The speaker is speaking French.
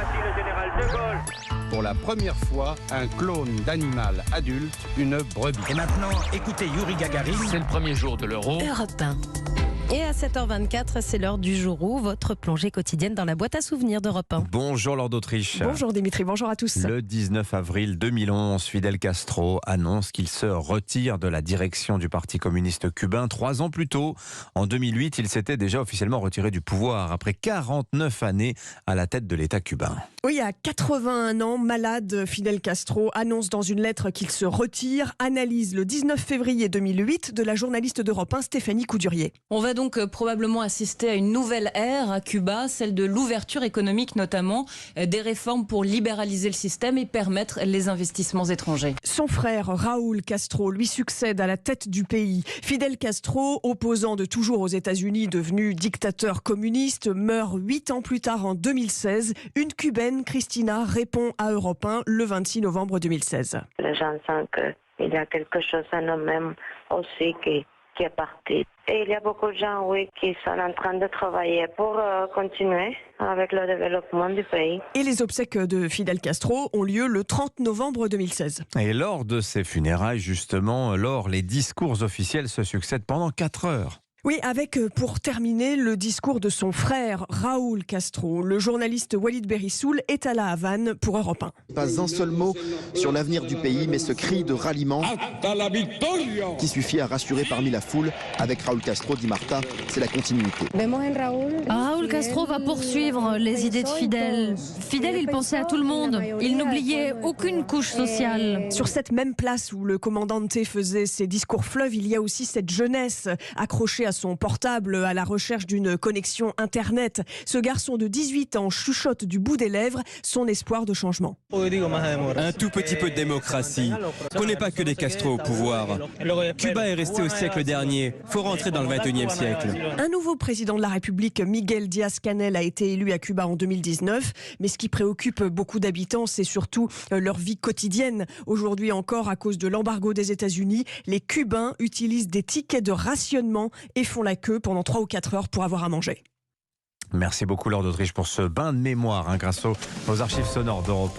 Voici le général de Gaulle. Pour la première fois, un clone d'animal adulte, une brebis. Et maintenant, écoutez Yuri Gagarin. C'est le premier jour de l'Euro. Europe 1. Et à 7h24, c'est l'heure du jour où votre plongée quotidienne dans la boîte à souvenirs d'Europe 1. Bonjour Lord d'Autriche. Bonjour Dimitri, bonjour à tous. Le 19 avril 2011, Fidel Castro annonce qu'il se retire de la direction du Parti communiste cubain. 3 ans plus tôt, en 2008, il s'était déjà officiellement retiré du pouvoir après 49 années à la tête de l'État cubain. Oui, à 81 ans, malade, Fidel Castro annonce dans une lettre qu'il se retire. Analyse le 19 février 2008 de la journaliste d'Europe 1 Stéphanie Coudurier. On va donc probablement assister à une nouvelle ère à Cuba, celle de l'ouverture économique notamment, des réformes pour libéraliser le système et permettre les investissements étrangers. Son frère Raúl Castro lui succède à la tête du pays. Fidel Castro, opposant de toujours aux États-Unis, devenu dictateur communiste, meurt 8 ans plus tard en 2016. Une Cubaine, Cristina, répond à Europe 1 le 26 novembre 2016. Les gens sentent qu'il y a quelque chose en eux-mêmes aussi qui est parti. Et il y a beaucoup de gens, qui sont en train de travailler pour continuer avec le développement du pays. Et les obsèques de Fidel Castro ont lieu le 30 novembre 2016. Et lors de ces funérailles, justement, les discours officiels se succèdent pendant 4 heures. Oui, avec pour terminer le discours de son frère Raúl Castro. Le journaliste Walid Berissoul est à La Havane pour Europe 1. Pas un seul mot sur l'avenir du pays, mais ce cri de ralliement qui suffit à rassurer parmi la foule. Avec Raúl Castro, dit Marta, c'est la continuité. Raúl Castro va poursuivre les idées de Fidel. Fidel, il pensait à tout le monde. Il n'oubliait aucune couche sociale. Sur cette même place où le commandante faisait ses discours fleuves, il y a aussi cette jeunesse accrochée à son portable à la recherche d'une connexion Internet. Ce garçon de 18 ans chuchote du bout des lèvres son espoir de changement. Un tout petit peu de démocratie. On n'est pas que des Castro au pouvoir. Cuba est resté au siècle dernier. Faut rentrer dans le 21e siècle. Un nouveau président de la République, Miguel Díaz-Canel, a été élu à Cuba en 2019. Mais ce qui préoccupe beaucoup d'habitants, c'est surtout leur vie quotidienne. Aujourd'hui encore, à cause de l'embargo des États-Unis, les Cubains utilisent des tickets de rationnement et font la queue pendant 3 ou 4 heures pour avoir à manger. Merci beaucoup Lord d'Autriche pour ce bain de mémoire grâce aux archives sonores d'Europe 1.